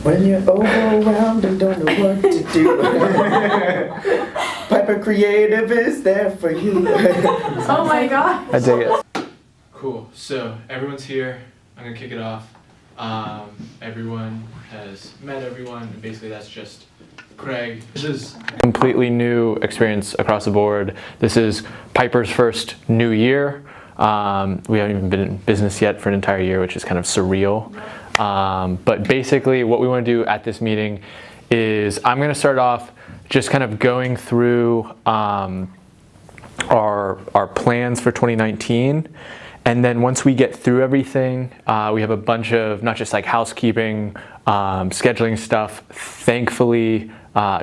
When you're overwhelmed and don't know what to do, Piper Creative is there for you. Oh my god. I dig it. Cool. So everyone's here. I'm gonna kick it off. Everyone has met everyone, and basically that's just Craig. This is a completely new experience across the board. This is Piper's first new year. We haven't even been in business yet for an entire year, which is kind of surreal. But basically what we want to do at this meeting is I'm going to start off just kind of going through our plans for 2019. And then once we get through everything, we have a bunch of not just like housekeeping, scheduling stuff. Thankfully,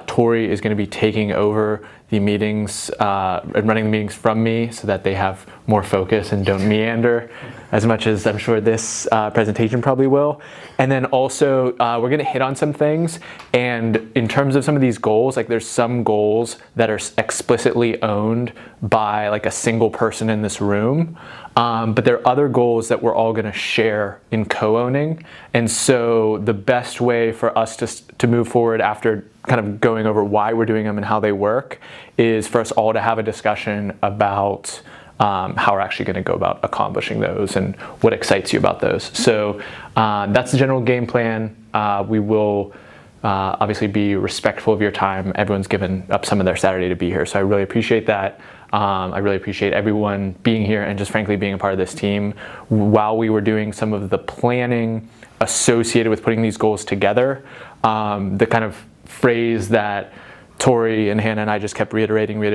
Tori is going to be taking over the meetings and running the meetings from me so that they have more focus and don't meander as much as I'm sure this presentation probably will. And then also we're going to hit on some things, and in terms of some of these goals, like there's some goals that are explicitly owned by like a single person in this room, but there are other goals that we're all going to share in co-owning. And so the best way for us to move forward after kind of going over why we're doing them and how they work is for us all to have a discussion about how we're actually going to go about accomplishing those and what excites you about those. So that's the general game plan. We will obviously be respectful of your time. Everyone's given up some of their Saturday to be here, so I really appreciate that. I really appreciate everyone being here and just frankly being a part of this team. While we were doing some of the planning associated with putting these goals together, the kind of phrase that Tori and Hannah and I just kept reiterating was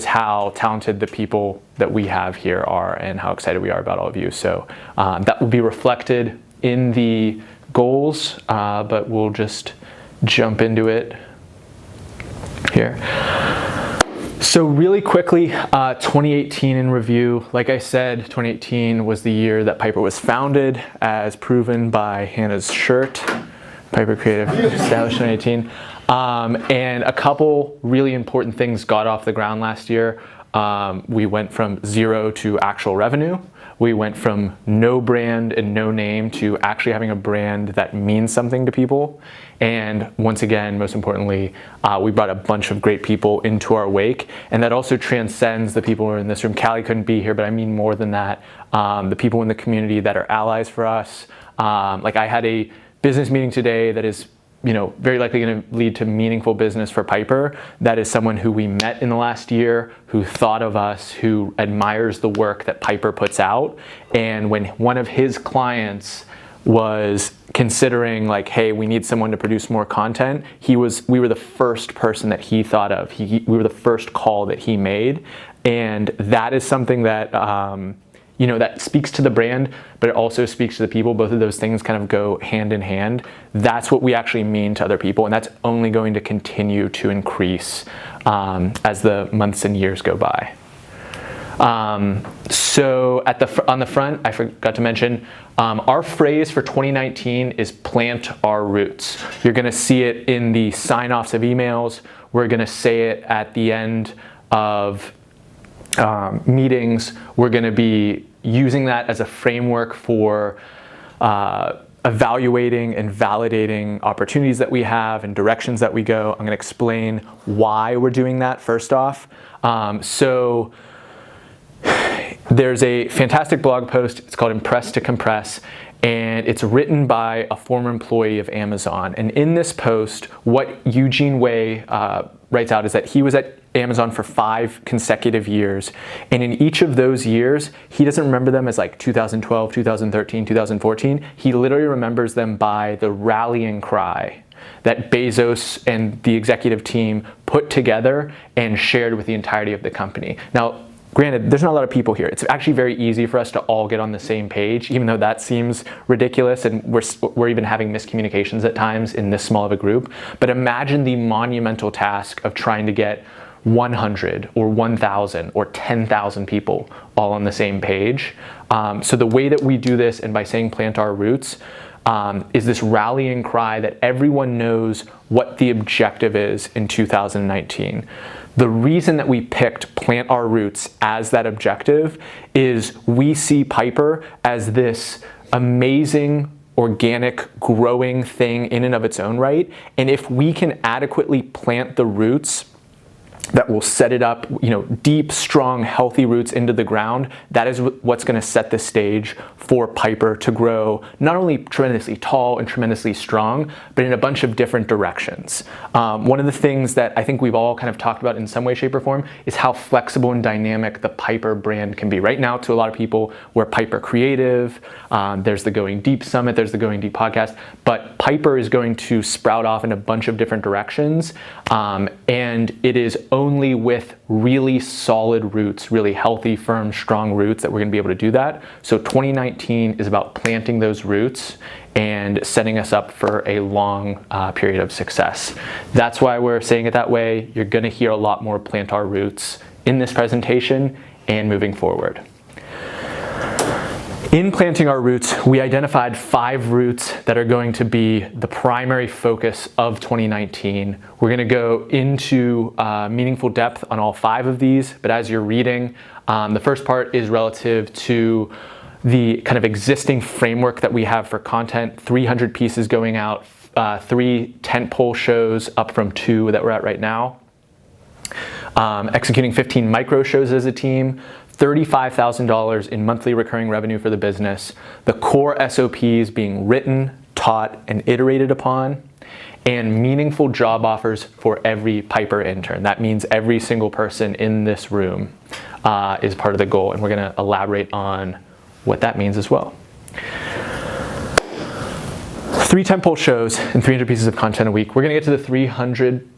how talented the people that we have here are and how excited we are about all of you. So that will be reflected in the goals, but we'll just jump into it here. So really quickly, 2018 in review. Like I said, 2018 was the year that Piper was founded, as proven by Hannah's shirt. Piper Creative established in 2018. And a couple really important things got off the ground last year. We went from 0 to actual revenue. We went from no brand and no name to actually having a brand that means something to people. And once again, most importantly, we brought a bunch of great people into our wake. And that also transcends the people who are in this room. Callie couldn't be here, but I mean more than that. The people in the community that are allies for us. Like I had a business meeting today that is, very likely going to lead to meaningful business for Piper. That is someone who we met in the last year, who thought of us, who admires the work that Piper puts out. And when one of his clients was considering like, hey, we need someone to produce more content, we were the first person that he thought of. We were the first call that he made. And that is something that, that speaks to the brand, but it also speaks to the people. Both of those things kind of go hand in hand. That's what we actually mean to other people, and that's only going to continue to increase as the months and years go by. So on the front, I forgot to mention, our phrase for 2019 is plant our roots. You're going to see it in the sign-offs of emails. We're going to say it at the end of meetings. We're going to be using that as a framework for evaluating and validating opportunities that we have and directions that we go. I'm going to explain why we're doing that first off. So there's a fantastic blog post. It's called Impress to Compress, and it's written by a former employee of Amazon. And in this post, what Eugene Wei writes out is that he was at Amazon for 5 consecutive years. And in each of those years, he doesn't remember them as like 2012, 2013, 2014. He literally remembers them by the rallying cry that Bezos and the executive team put together and shared with the entirety of the company. Now, granted, there's not a lot of people here. It's actually very easy for us to all get on the same page, even though that seems ridiculous, and we're even having miscommunications at times in this small of a group. But imagine the monumental task of trying to get 100 or 1,000 or 10,000 people all on the same page. So the way that we do this, and by saying plant our roots, is this rallying cry that everyone knows what the objective is in 2019. The reason that we picked plant our roots as that objective is we see Piper as this amazing organic growing thing in and of its own right. And if we can adequately plant the roots that will set it up, deep, strong, healthy roots into the ground, that is what's going to set the stage for Piper to grow not only tremendously tall and tremendously strong, but in a bunch of different directions. One of the things that I think we've all kind of talked about in some way, shape, or form is how flexible and dynamic the Piper brand can be. Right now, to a lot of people, we're Piper Creative, there's the Going Deep Summit, there's the Going Deep podcast, but Piper is going to sprout off in a bunch of different directions, and it is only with really solid roots, really healthy, firm, strong roots that we're going to be able to do that. So 2019 is about planting those roots and setting us up for a long period of success. That's why we're saying it that way. You're going to hear a lot more plant our roots in this presentation and moving forward. In planting our roots, we identified 5 roots that are going to be the primary focus of 2019. We're going to go into meaningful depth on all 5 of these, but as you're reading, the first part is relative to the kind of existing framework that we have for content, 300 pieces going out, 3 tentpole shows up from 2 that we're at right now, executing 15 micro shows as a team, $35,000 in monthly recurring revenue for the business, the core SOPs being written, taught, and iterated upon, and meaningful job offers for every Piper intern. That means every single person in this room is part of the goal, and we're going to elaborate on what that means as well. 3 tentpole shows and 300 pieces of content a week. We're going to get to the 300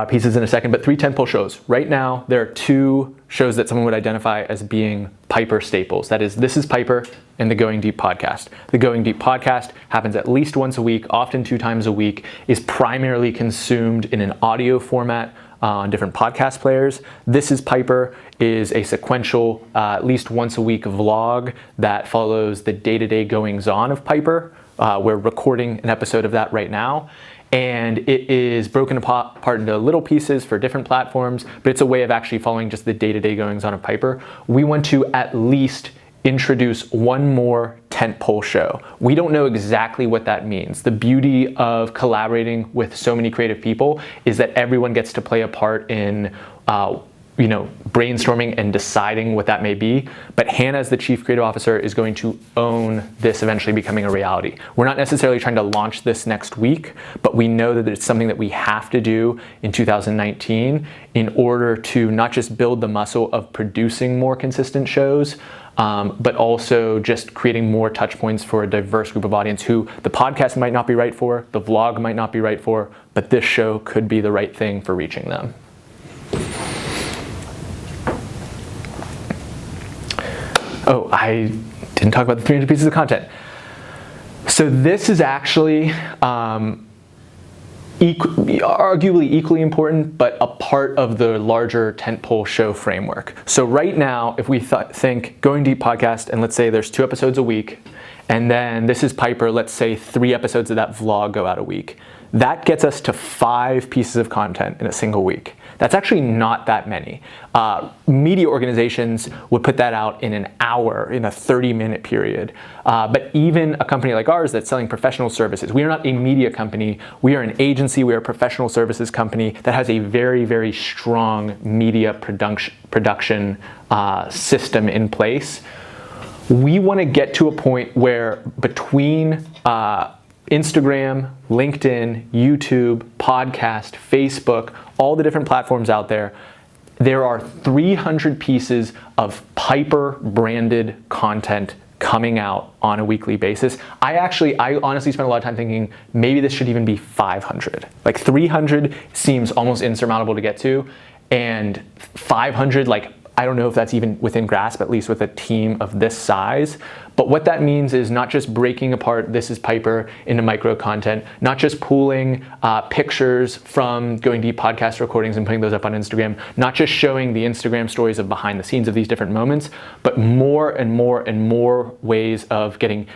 pieces in a second, but 3 tentpole shows. Right now, there are 2 shows that someone would identify as being Piper staples. That is, This is Piper and the Going Deep podcast. The Going Deep podcast happens at least once a week, often 2 times a week, is primarily consumed in an audio format on different podcast players. This is Piper is a sequential, at least once a week vlog that follows the day-to-day goings-on of Piper. We're recording an episode of that right now. And it is broken apart into little pieces for different platforms, but it's a way of actually following just the day-to-day goings-on of Piper. We want to at least introduce one more tentpole show. We don't know exactly what that means. The beauty of collaborating with so many creative people is that everyone gets to play a part in brainstorming and deciding what that may be. But Hannah, as the Chief Creative Officer, is going to own this eventually becoming a reality. We're not necessarily trying to launch this next week, but we know that it's something that we have to do in 2019 in order to not just build the muscle of producing more consistent shows, but also just creating more touch points for a diverse group of audience who the podcast might not be right for, the vlog might not be right for, but this show could be the right thing for reaching them. Oh, I didn't talk about the 300 pieces of content. So this is actually arguably equally important, but a part of the larger tentpole show framework. So right now, if we think Going Deep podcast, and let's say there's 2 episodes a week, and then This is Piper, let's say 3 episodes of that vlog go out a week. That gets us to 5 pieces of content in a single week. That's actually not that many. Media organizations would put that out in an hour, in a 30-minute period. But even a company like ours that's selling professional services, we are not a media company, we are an agency, we are a professional services company that has a very, very strong media production system in place. We want to get to a point where between Instagram, LinkedIn, YouTube, podcast, Facebook, all the different platforms out there, there are 300 pieces of Piper branded content coming out on a weekly basis. I honestly spent a lot of time thinking maybe this should even be 500. Like 300 seems almost insurmountable to get to, and 500, I don't know if that's even within grasp, at least with a team of this size. But what that means is not just breaking apart This is Piper into micro content, not just pooling pictures from Going Deep podcast recordings and putting those up on Instagram, not just showing the Instagram stories of behind the scenes of these different moments, but more and more and more ways of getting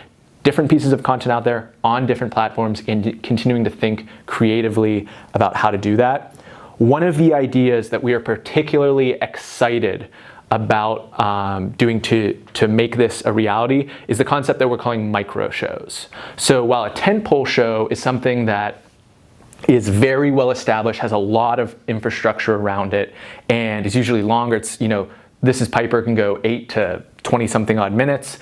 different pieces of content out there on different platforms and continuing to think creatively about how to do that. One of the ideas that we are particularly excited about doing to make this a reality is the concept that we're calling micro shows. So while a tentpole show is something that is very well established, has a lot of infrastructure around it, and is usually longer. It's, This is Piper can go 8 to 20 something odd minutes.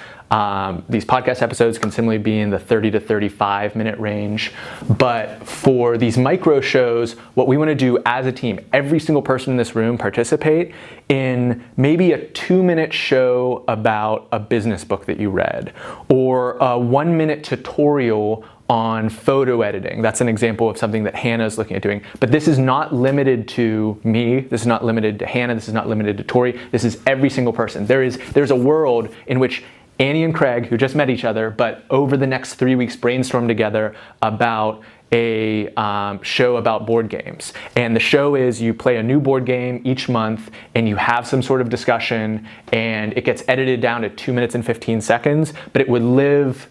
These podcast episodes can similarly be in the 30 to 35 minute range. But for these micro shows, what we want to do as a team, every single person in this room participate in maybe a 2-minute show about a business book that you read, or a 1-minute tutorial on photo editing. That's an example of something that Hannah is looking at doing. But this is not limited to me. This is not limited to Hannah. This is not limited to Tori. This is every single person. There's a world in which Annie and Craig, who just met each other, but over the next 3 weeks brainstorm together about a show about board games. And the show is you play a new board game each month and you have some sort of discussion, and it gets edited down to 2 minutes and 15 seconds, but it would live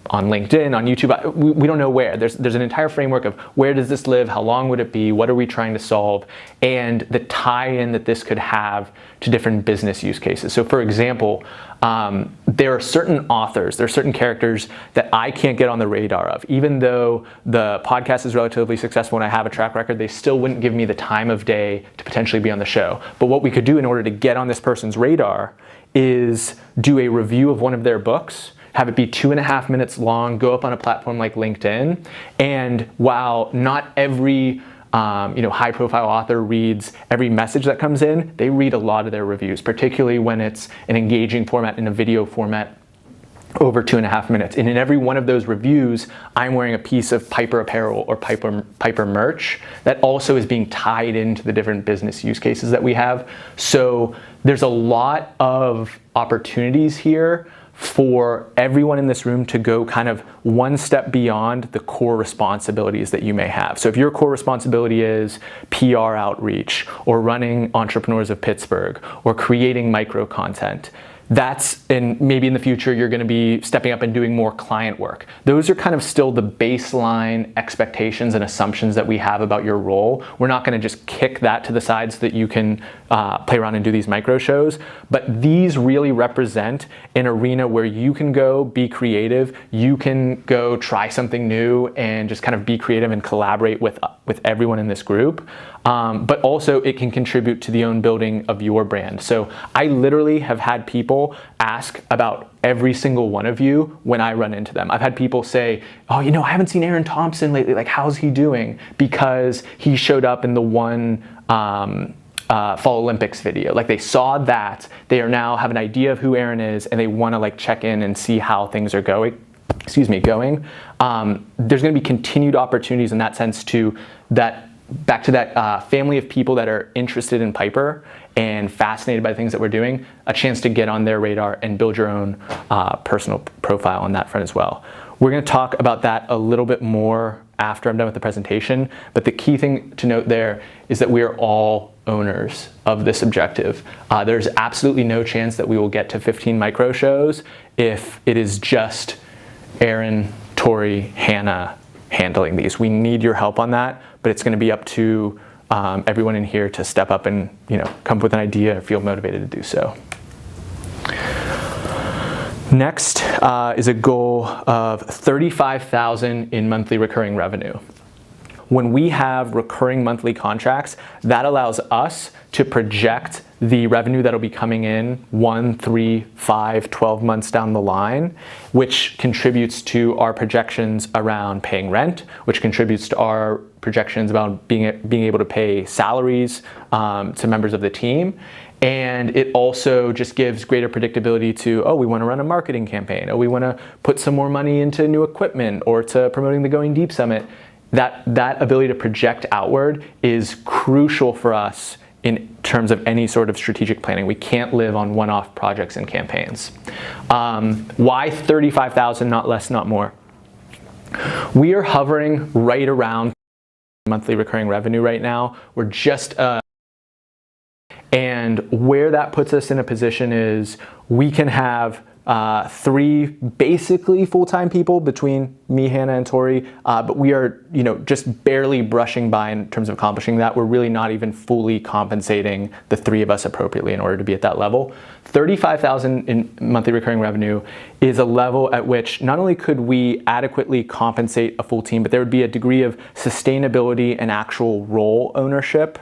on LinkedIn, on YouTube, we don't know where. There's an entire framework of where does this live, how long would it be, what are we trying to solve, and the tie-in that this could have to different business use cases. So for example, there are certain authors, there are certain characters that I can't get on the radar of. Even though the podcast is relatively successful and I have a track record, they still wouldn't give me the time of day to potentially be on the show. But what we could do in order to get on this person's radar is do a review of one of their books, have it be 2.5 minutes long, go up on a platform like LinkedIn. And while not every high-profile author reads every message that comes in, they read a lot of their reviews, particularly when it's an engaging format in a video format over 2.5 minutes. And in every one of those reviews, I'm wearing a piece of Piper apparel or Piper merch that also is being tied into the different business use cases that we have. So there's a lot of opportunities here for everyone in this room to go kind of one step beyond the core responsibilities that you may have. So if your core responsibility is PR outreach, or running Entrepreneurs of Pittsburgh, or creating micro content, and maybe in the future you're going to be stepping up and doing more client work. Those are kind of still the baseline expectations and assumptions that we have about your role. We're not going to just kick that to the side so that you can play around and do these micro shows. But these really represent an arena where you can go be creative, you can go try something new and just kind of be creative and collaborate with everyone in this group. But also it can contribute to the own building of your brand. So I literally have had people ask about every single one of you when I run into them. I've had people say, oh, I haven't seen Aaron Thompson lately. Like, how's he doing? Because he showed up in the one Fall Olympics video. Like, they saw that. They are now have an idea of who Aaron is, and they want to check in and see how things are going. There's going to be continued opportunities in that sense back to that family of people that are interested in Piper and fascinated by the things that we're doing, a chance to get on their radar and build your own personal profile on that front as well. We're going to talk about that a little bit more after I'm done with the presentation, but the key thing to note there is that we are all owners of this objective. There's absolutely no chance that we will get to 15 micro shows if it is just Aaron, Tori, Hannah handling these. We need your help on that, but it's going to be up to everyone in here to step up and come up with an idea or feel motivated to do so. Next is a goal of $35,000 in monthly recurring revenue. When we have recurring monthly contracts, that allows us to project the revenue that'll be coming in 1, 3, 5, 12 months down the line, which contributes to our projections around paying rent, which contributes to our projections about being able to pay salaries to members of the team. And it also just gives greater predictability to, we want to run a marketing campaign, we want to put some more money into new equipment or to promoting the Going Deep Summit. That ability to project outward is crucial for us in terms of any sort of strategic planning. We can't live on one-off projects and campaigns. Why 35,000, not less, not more? We are hovering right around monthly recurring revenue right now. We're just, and where that puts us in a position is we can have 3 basically full-time people between me, Hannah, and Tori, but we are, just barely brushing by in terms of accomplishing that. We're really not even fully compensating the 3 of us appropriately in order to be at that level. $35,000 in monthly recurring revenue is a level at which not only could we adequately compensate a full team, but there would be a degree of sustainability and actual role ownership.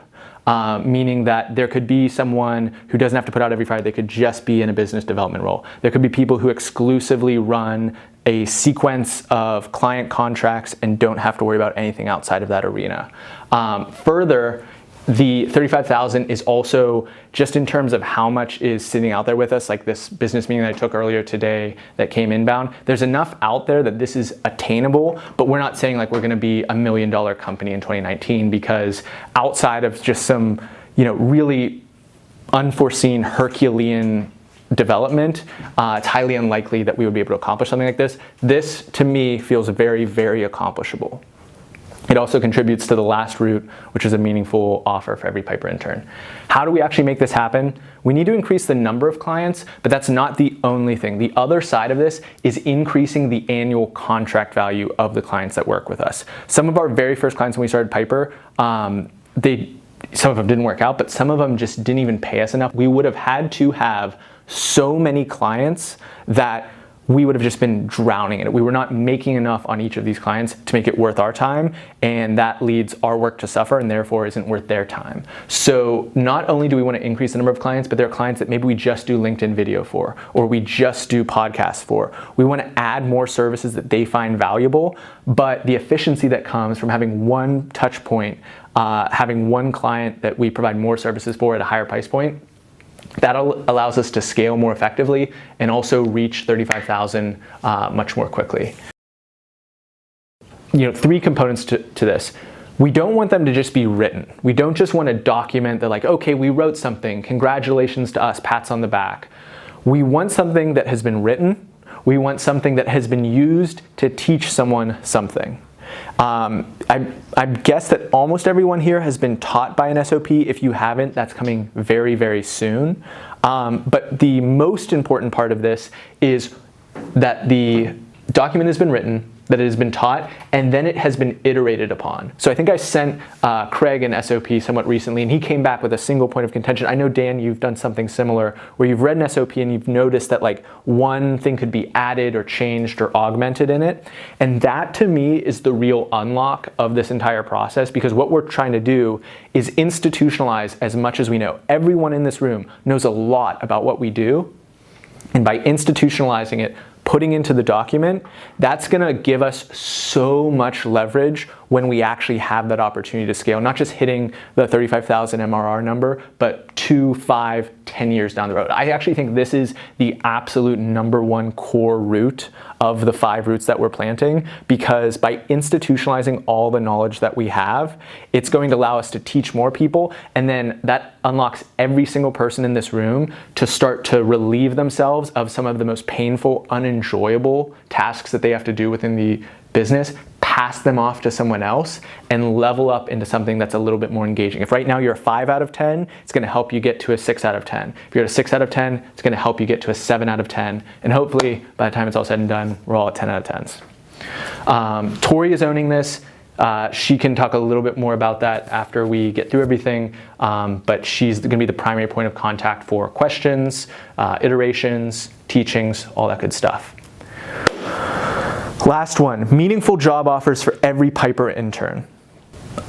Meaning that there could be someone who doesn't have to put out every Friday, they could just be in a business development role. There could be people who exclusively run a sequence of client contracts and don't have to worry about anything outside of that arena. Further, the $35,000 is also just in terms of how much is sitting out there with us, like this business meeting that I took earlier today that came inbound. There's enough out there that this is attainable, but we're not saying like we're gonna be $1 million company in 2019, because outside of just some, really unforeseen Herculean development, it's highly unlikely that we would be able to accomplish something like this. This, to me, feels very, very accomplishable. It also contributes to the last route, which is a meaningful offer for every Piper intern. How do we actually make this happen? We need to increase the number of clients, but that's not the only thing. The other side of this is increasing the annual contract value of the clients that work with us. Some of our very first clients when we started Piper, some of them didn't work out, but some of them just didn't even pay us enough. We would have had to have so many clients that we would have just been drowning in it. We were not making enough on each of these clients to make it worth our time, and that leads our work to suffer and therefore isn't worth their time. So not only do we want to increase the number of clients, but there are clients that maybe we just do LinkedIn video for, or we just do podcasts for. We want to add more services that they find valuable, but the efficiency that comes from having one touch point, having one client that we provide more services for at a higher price point, that allows us to scale more effectively and also reach 35,000 much more quickly. 3 components to this. We don't want them to just be written. We don't just want to document that, like, okay, we wrote something, congratulations to us, pats on the back. We want something that has been written. We want something that has been used to teach someone something. I guess that almost everyone here has been taught by an SOP. If you haven't, that's coming very, very soon. But the most important part of this is that the document has been written, that it has been taught, and then it has been iterated upon. So I think I sent Craig an SOP somewhat recently, and he came back with a single point of contention. I know, Dan, you've done something similar where you've read an SOP and you've noticed that like one thing could be added or changed or augmented in it. And that to me is the real unlock of this entire process, because what we're trying to do is institutionalize as much as we know. Everyone in this room knows a lot about what we do, and by institutionalizing it, putting into the document, that's gonna give us so much leverage when we actually have that opportunity to scale, not just hitting the 35,000 MRR number, but 2, 5, 10 years down the road. I actually think this is the absolute #1 core route of the 5 routes that we're planting, because by institutionalizing all the knowledge that we have, it's going to allow us to teach more people, and then that unlocks every single person in this room to start to relieve themselves of some of the most painful, unenjoyable tasks that they have to do within the business, pass them off to someone else, and level up into something that's a little bit more engaging. If right now you're a 5 out of 10, it's gonna help you get to a 6 out of 10. If you're at a 6 out of 10, it's gonna help you get to a 7 out of 10. And hopefully, by the time it's all said and done, we're all at 10 out of 10s. Tori is owning this. She can talk a little bit more about that after we get through everything, but she's gonna be the primary point of contact for questions, iterations, teachings, all that good stuff. Last one, meaningful job offers for every Piper intern.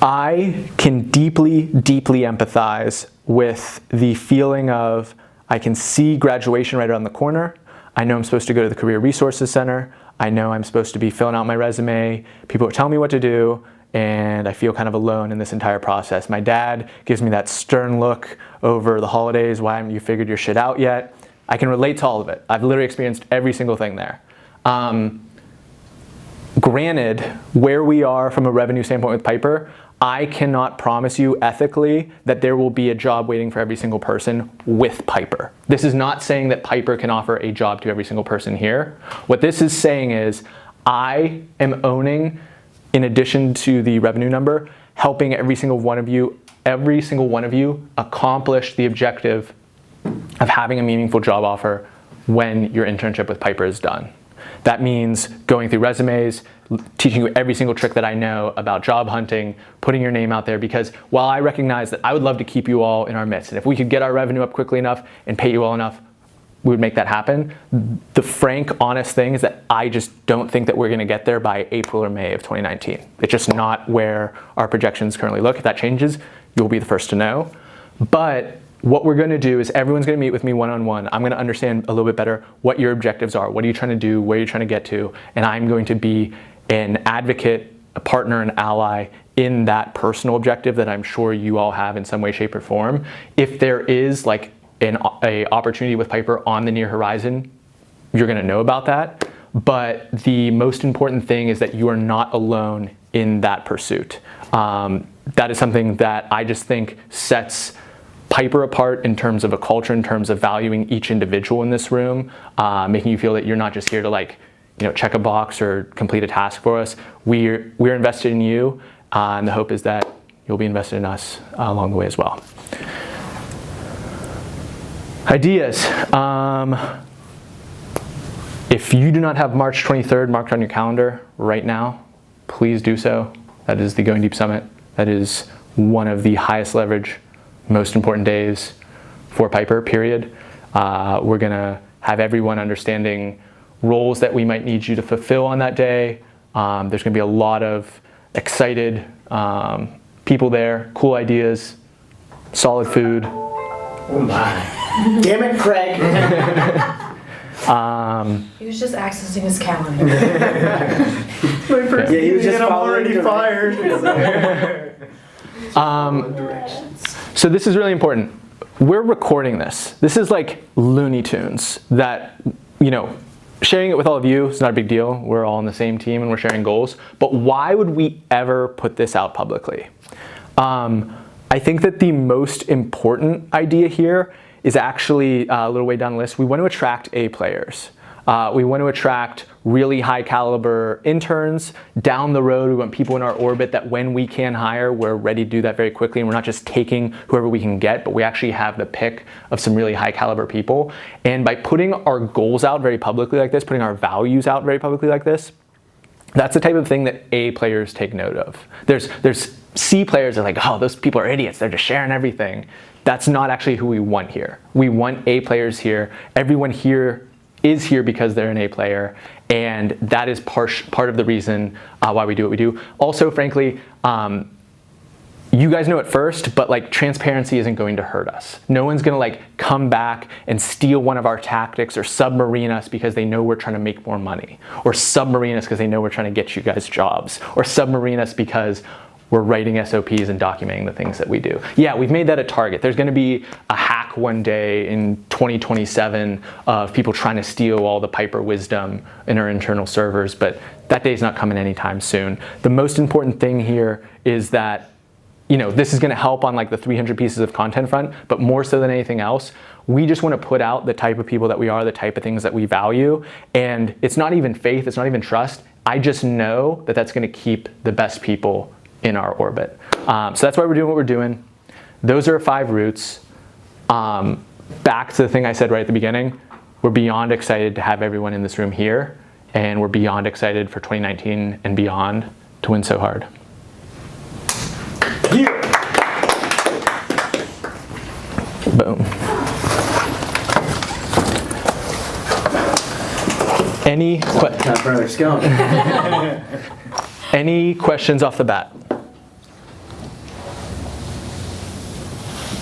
I can deeply, deeply empathize with the feeling of, I can see graduation right around the corner. I know I'm supposed to go to the Career Resources Center. I know I'm supposed to be filling out my resume. People are telling me what to do, and I feel kind of alone in this entire process. My dad gives me that stern look over the holidays, why haven't you figured your shit out yet? I can relate to all of it. I've literally experienced every single thing there. Granted, where we are from a revenue standpoint with Piper, I cannot promise you ethically that there will be a job waiting for every single person with Piper. This is not saying that Piper can offer a job to every single person here. What this is saying is I am owning, in addition to the revenue number, helping every single one of you accomplish the objective of having a meaningful job offer when your internship with Piper is done. That means going through resumes, teaching you every single trick that I know about job hunting, putting your name out there, because while I recognize that I would love to keep you all in our midst, and if we could get our revenue up quickly enough and pay you all enough, we would make that happen. The frank, honest thing is that I just don't think that we're gonna get there by April or May of 2019. It's just not where our projections currently look. If that changes, you'll be the first to know. But what we're gonna do is everyone's gonna meet with me one-on-one. I'm gonna understand a little bit better what your objectives are, what are you trying to do, where you're trying to get to, and I'm going to be an advocate, a partner, an ally in that personal objective that I'm sure you all have in some way, shape, or form. If there is like an opportunity with Piper on the near horizon, you're gonna know about that. But the most important thing is that you are not alone in that pursuit. That is something that I just think sets Piper apart in terms of a culture, in terms of valuing each individual in this room, making you feel that you're not just here to like, check a box or complete a task for us. We're invested in you, and the hope is that you'll be invested in us along the way as well. Ideas. If you do not have March 23rd marked on your calendar right now, please do so. That is the Going Deep Summit. That is one of the highest leverage, most important days for Piper, period. We're gonna have everyone understanding roles that we might need you to fulfill on that day. There's gonna be a lot of excited people there, cool ideas, solid food. Oh my. Damn it, Craig. He was just accessing his calendar. Yeah, he was just already fired. So this is really important. We're recording this. This is like Looney Tunes that, sharing it with all of you is not a big deal. We're all on the same team and we're sharing goals. But why would we ever put this out publicly? I think that the most important idea here is actually a little way down the list. We want to attract A players. We want to attract really high caliber interns. Down the road, we want people in our orbit that when we can hire, we're ready to do that very quickly. And we're not just taking whoever we can get, but we actually have the pick of some really high caliber people. And by putting our goals out very publicly like this, putting our values out very publicly like this, that's the type of thing that A players take note of. There's C players that are like, oh, those people are idiots. They're just sharing everything. That's not actually who we want here. We want A players here. Everyone here is here because they're an A player, and that is part of the reason why we do what we do. Also, frankly, you guys know it first, but like transparency isn't going to hurt us. No one's gonna like come back and steal one of our tactics or submarine us because they know we're trying to make more money, or submarine us because they know we're trying to get you guys jobs, or submarine us because we're writing SOPs and documenting the things that we do. Yeah, we've made that a target. There's gonna be a hack one day in 2027 of people trying to steal all the Piper wisdom in our internal servers, but that day's not coming anytime soon. The most important thing here is that this is gonna help on like the 300 pieces of content front, but more so than anything else, we just wanna put out the type of people that we are, the type of things that we value, and it's not even faith, it's not even trust. I just know that that's gonna keep the best people in our orbit. So that's why we're doing what we're doing. Those are our 5 routes. Back to the thing I said right at the beginning, we're beyond excited to have everyone in this room here, and we're beyond excited for 2019 and beyond to win so hard. Yeah. Boom. Time for another scone. Any questions off the bat?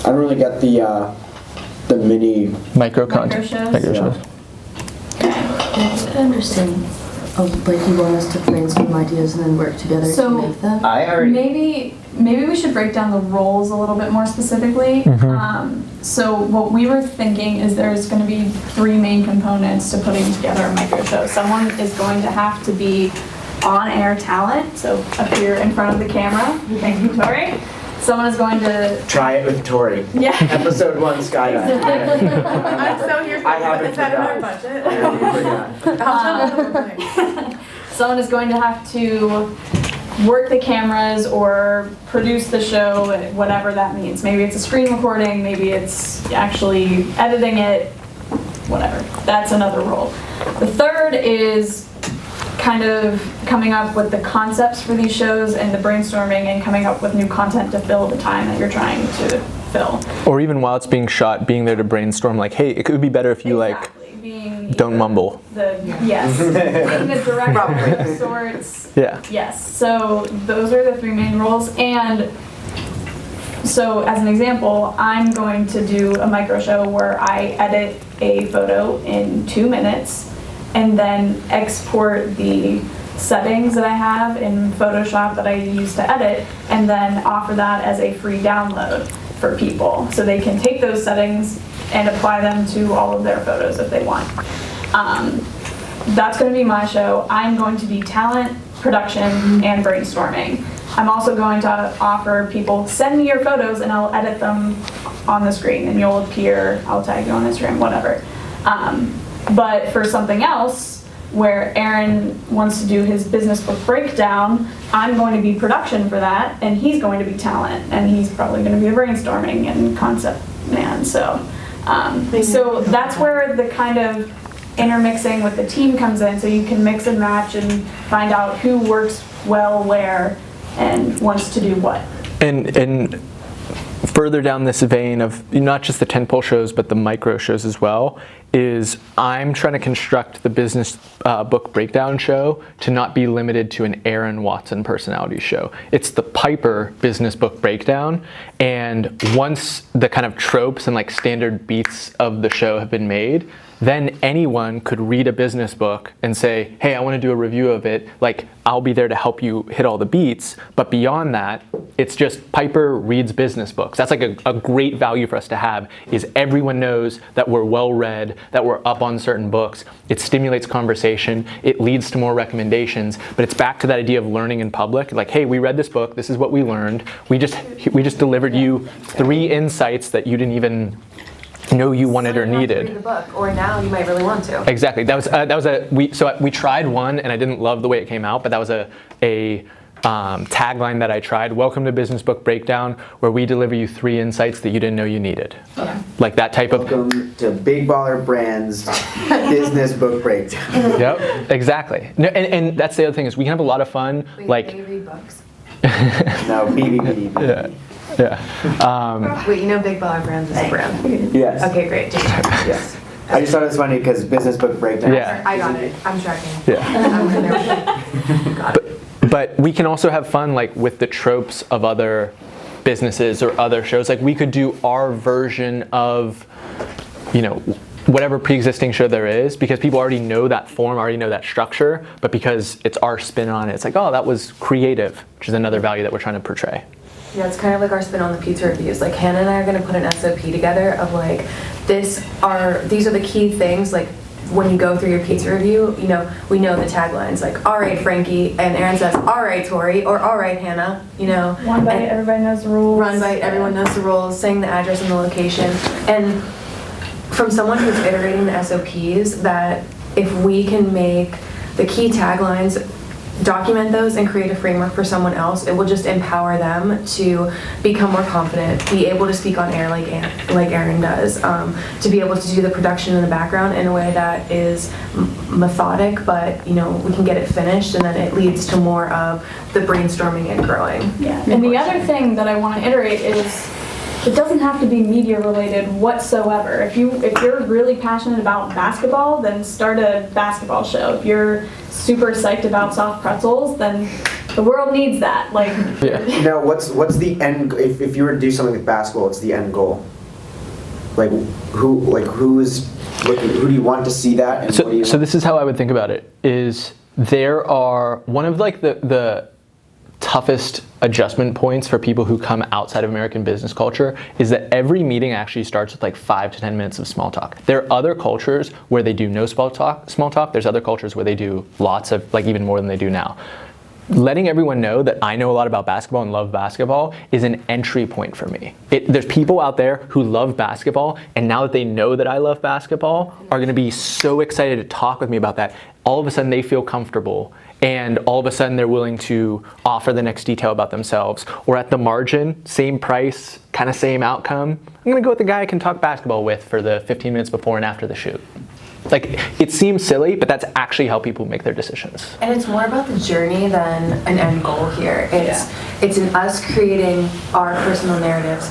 I don't really got the mini Micro content. shows? Micro shows. I understand. Oh, like you want us to brainstorm ideas and then work together So- to make them? I already. Maybe we should break down the roles a little bit more specifically. So what we were thinking is there's going to be 3 main components to putting together a micro show. Someone is going to have to be on-air talent, so appear in front of the camera. Thank you, Tori. Someone is going to... Try it with Tori. Yeah. Episode 1 skydive. I'm so here for I haven't Is that in our forgot. budget? I'll tell them. Someone is going to have to work the cameras or produce the show, whatever that means. Maybe it's a screen recording, maybe it's actually editing it, whatever. That's another role. The third is kind of coming up with the concepts for these shows and the brainstorming and coming up with new content to fill the time that you're trying to fill. Or even while it's being shot, being there to brainstorm, like, hey, it could be better if you don't mumble. Yes, being the director of sorts. Yeah. Yes, so those are the three main roles. And so as an example, I'm going to do a micro show where I edit a photo in 2 minutes and then export the settings that I have in Photoshop that I use to edit, and then offer that as a free download for people. So they can take those settings and apply them to all of their photos if they want. That's going to be my show. I'm going to be talent, production, and brainstorming. I'm also going to offer people, send me your photos and I'll edit them on the screen and you'll appear, I'll tag you on Instagram, whatever. But for something else, where Aaron wants to do his business book breakdown, I'm going to be production for that, and he's going to be talent, and he's probably going to be a brainstorming and concept man. So that's where the kind of intermixing with the team comes in, so you can mix and match and find out who works well where and wants to do what. And further down this vein of not just the tentpole shows, but the micro shows as well, is I'm trying to construct the business book breakdown show to not be limited to an Aaron Watson personality show. It's the Piper business book breakdown, and once the kind of tropes and like standard beats of the show have been made, then anyone could read a business book and say, hey, I want to do a review of it. Like, I'll be there to help you hit all the beats. But beyond that, it's just Piper reads business books. That's like a great value for us to have, is everyone knows that we're well read, that we're up on certain books. It stimulates conversation. It leads to more recommendations. But it's back to that idea of learning in public. Like, hey, we read this book. This is what we learned. We just delivered you 3 insights that you didn't even know you wanted or needed. Read the book, or now you might really want to. Exactly. We tried one, and I didn't love the way it came out, but that was a tagline that I tried. Welcome to Business Book Breakdown, where we deliver you 3 insights that you didn't know you needed. Yeah. Like that type Welcome to Big Baller Brands Business Book Breakdown. Yep. Exactly. No, and that's the other thing, is we can have a lot of fun. Wait, do you read books? No, BBB. Yeah. Yeah. Wait, you know Big Baller Brands is a brand? Yes. Okay, great. Yes. I just thought it was funny because Business Book Breakdown. Yeah. I got it. I'm tracking. Yeah. Got it. But we can also have fun like with the tropes of other businesses or other shows. Like, we could do our version of, whatever pre-existing show there is, because people already know that form, already know that structure, but because it's our spin on it, it's like, oh, that was creative, which is another value that we're trying to portray. Yeah, it's kind of like our spin on the pizza reviews. Like, Hannah and I are going to put an SOP together of like, these are the key things. Like, when you go through your pizza review, we know the taglines, like, all right, Frankie, and Aaron says, all right, Tori, or all right, Hannah, One bite, everybody knows the rules. Run bite, everyone knows the rules, saying the address and the location. And from someone who's iterating the SOPs, that if we can make the key taglines, document those and create a framework for someone else, it will just empower them to become more confident, be able to speak on air like Aaron does, to be able to do the production in the background in a way that is methodic, but we can get it finished, and then it leads to more of the brainstorming and growing. Yeah, and the other thing that I want to iterate is, it doesn't have to be media related whatsoever. If you're really passionate about basketball, then start a basketball show. If you're super psyched about soft pretzels, then the world needs that. Now, what's the end? If you were to do something with basketball, what's the end goal? Who do you want to see that? And So this is how I would think about it. Is there are one of the toughest adjustment points for people who come outside of American business culture is that every meeting actually starts with 5 to 10 minutes of small talk. There are other cultures where they do no small talk. There's other cultures where they do lots of, even more than they do now. Letting everyone know that I know a lot about basketball and love basketball is an entry point for me. There's people out there who love basketball, and now that they know that I love basketball, are going to be so excited to talk with me about that. All of a sudden they feel comfortable, and all of a sudden they're willing to offer the next detail about themselves. Or at the margin, same price, kind of same outcome, I'm going to go with the guy I can talk basketball with for the 15 minutes before and after the shoot. Like, it seems silly, but that's actually how people make their decisions. And it's more about the journey than an end goal here. It's in us creating our personal narratives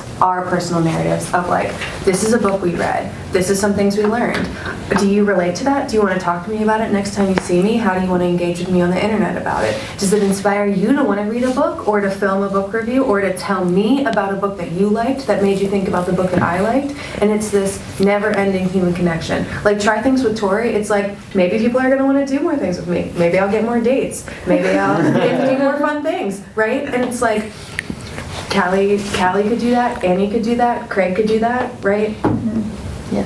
of like, this is a book we read, this is some things we learned. Do you relate to that? Do you want to talk to me about it next time you see me? How do you want to engage with me on the internet about it? Does it inspire you to want to read a book, or to film a book review, or to tell me about a book that you liked that made you think about the book that I liked? And it's this never-ending human connection. Like, try things with Tori. It's like, maybe people are going to want to do more things with me. Maybe I'll get more dates. Maybe I'll get to do more fun things, right? And it's like, Callie could do that, Annie could do that, Craig could do that, right?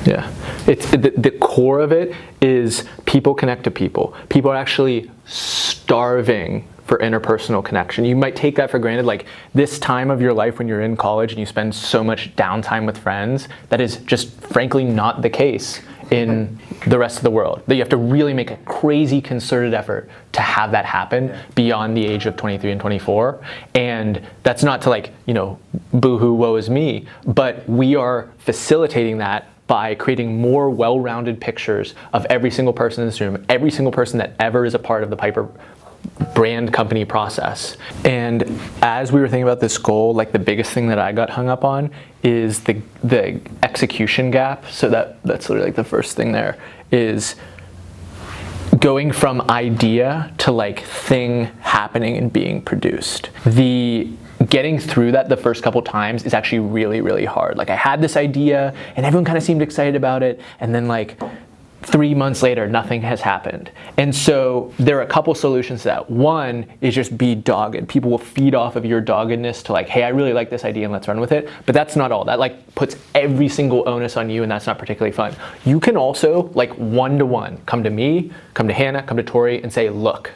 Yeah. It's the core of it is people connect to people. People are actually starving for interpersonal connection. You might take that for granted, like this time of your life when you're in college and you spend so much downtime with friends, that is just frankly not the case in the rest of the world. That you have to really make a crazy concerted effort to have that happen beyond the age of 23 and 24. And that's not to like, boo-hoo, woe is me, but we are facilitating that by creating more well-rounded pictures of every single person in this room, every single person that ever is a part of the Piper brand company process. And as we were thinking about this goal, like the biggest thing that I got hung up on is the execution gap. So that's literally like the first thing there is going from idea to like thing happening and being produced. Getting through that the first couple times is actually really, really hard. Like I had this idea and everyone kind of seemed excited about it, and then like 3 months later, nothing has happened. And so there are a couple solutions to that. One is just be dogged. People will feed off of your doggedness to like, hey, I really like this idea and let's run with it. But that's not all. That like puts every single onus on you, and that's not particularly fun. You can also like one-to-one come to me, come to Hannah, come to Tori and say, look,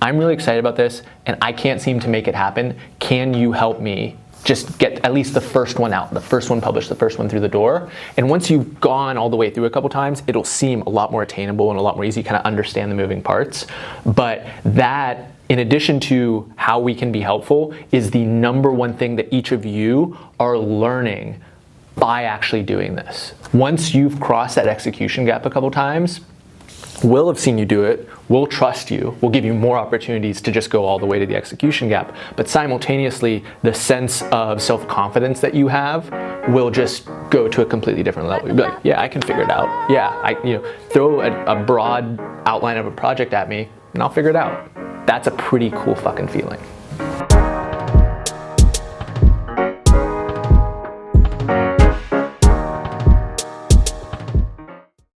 I'm really excited about this and I can't seem to make it happen. Can you help me just get at least the first one out, the first one published, the first one through the door? And once you've gone all the way through a couple times, it'll seem a lot more attainable and a lot more easy to kind of understand the moving parts. But that, in addition to how we can be helpful, is the number one thing that each of you are learning by actually doing this. Once you've crossed that execution gap a couple times, we'll have seen you do it, we'll trust you, we'll give you more opportunities to just go all the way to the execution gap. But simultaneously, the sense of self-confidence that you have will just go to a completely different level. You'll be like, yeah, I can figure it out. Yeah, throw a broad outline of a project at me and I'll figure it out. That's a pretty cool fucking feeling.